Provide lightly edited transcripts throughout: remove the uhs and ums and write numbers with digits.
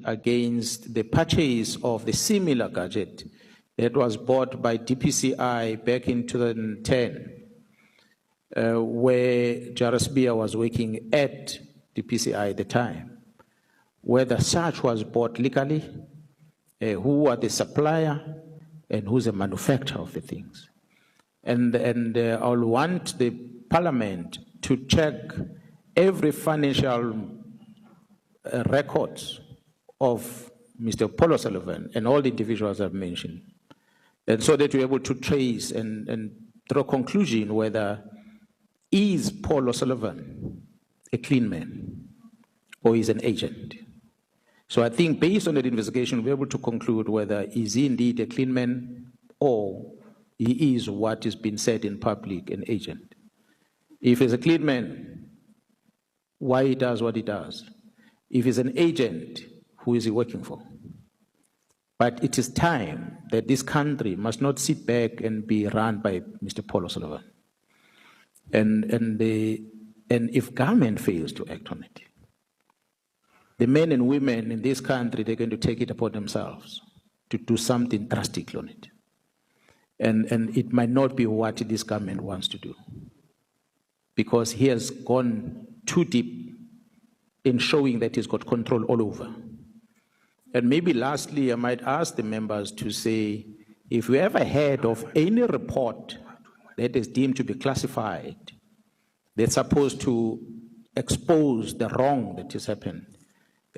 against the purchase of the similar gadget that was bought by DPCI back in 2010, where Jarasbia was working at DPCI at the time, whether such was bought legally, who are the supplier, and who's the manufacturer of the things. And I'll want the Parliament to check every financial records of Mr. Paul O'Sullivan and all the individuals I've mentioned, and so that we're able to trace and draw a conclusion whether is Paul O'Sullivan a clean man or is an agent. So I think based on that investigation, we're able to conclude whether is he indeed a clean man or he is what is being said in public, an agent. If he's a clean man, why he does what he does? If he's an agent, who is he working for? But it is time that this country must not sit back and be run by Mr. Paul O'Sullivan. And if government fails to act on it, the men and women in this country, they're going to take it upon themselves to do something drastic on it. And it might not be what this government wants to do, because he has gone too deep in showing that he's got control all over. And maybe lastly, I might ask the members to say, if you ever heard of any report that is deemed to be classified, that's supposed to expose the wrong that has happened,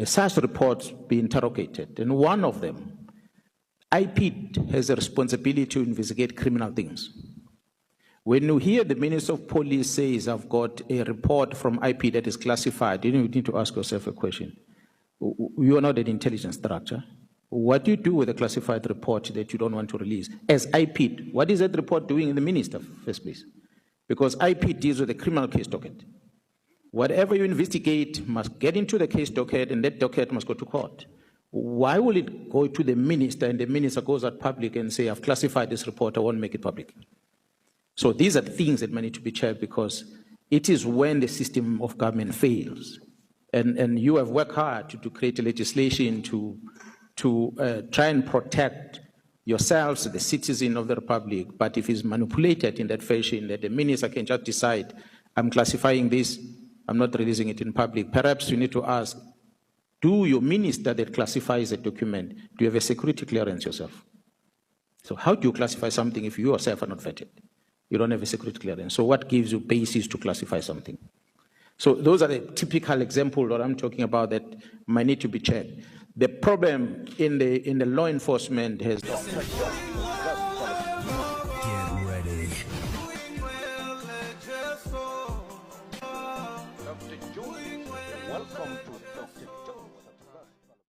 such reports be interrogated. And one of them, IPID has a responsibility to investigate criminal things. When you hear the Minister of Police says, I've got a report from IPID that is classified, you need to ask yourself a question. You are not an intelligence structure. What do you do with a classified report that you don't want to release? As IPID, what is that report doing in the minister, first place? Because IPID deals with a criminal case docket. Whatever you investigate must get into the case docket, and that docket must go to court. Why will it go to the minister, and the minister goes out public and say, I've classified this report, I won't make it public? So these are things that might need to be checked, because it is when the system of government fails. And you have worked hard to create a legislation to try and protect yourselves, the citizen of the Republic, but if it's manipulated in that fashion that the minister can just decide, I'm classifying this, I'm not releasing it in public, perhaps you need to ask, do your minister that classifies a document, do you have a security clearance yourself? So how do you classify something if you yourself are not vetted? You don't have a security clearance. So what gives you basis to classify something? So those are the typical examples that I'm talking about that might need to be checked. The problem in the law enforcement has... Get ready. Dr. Joy, welcome to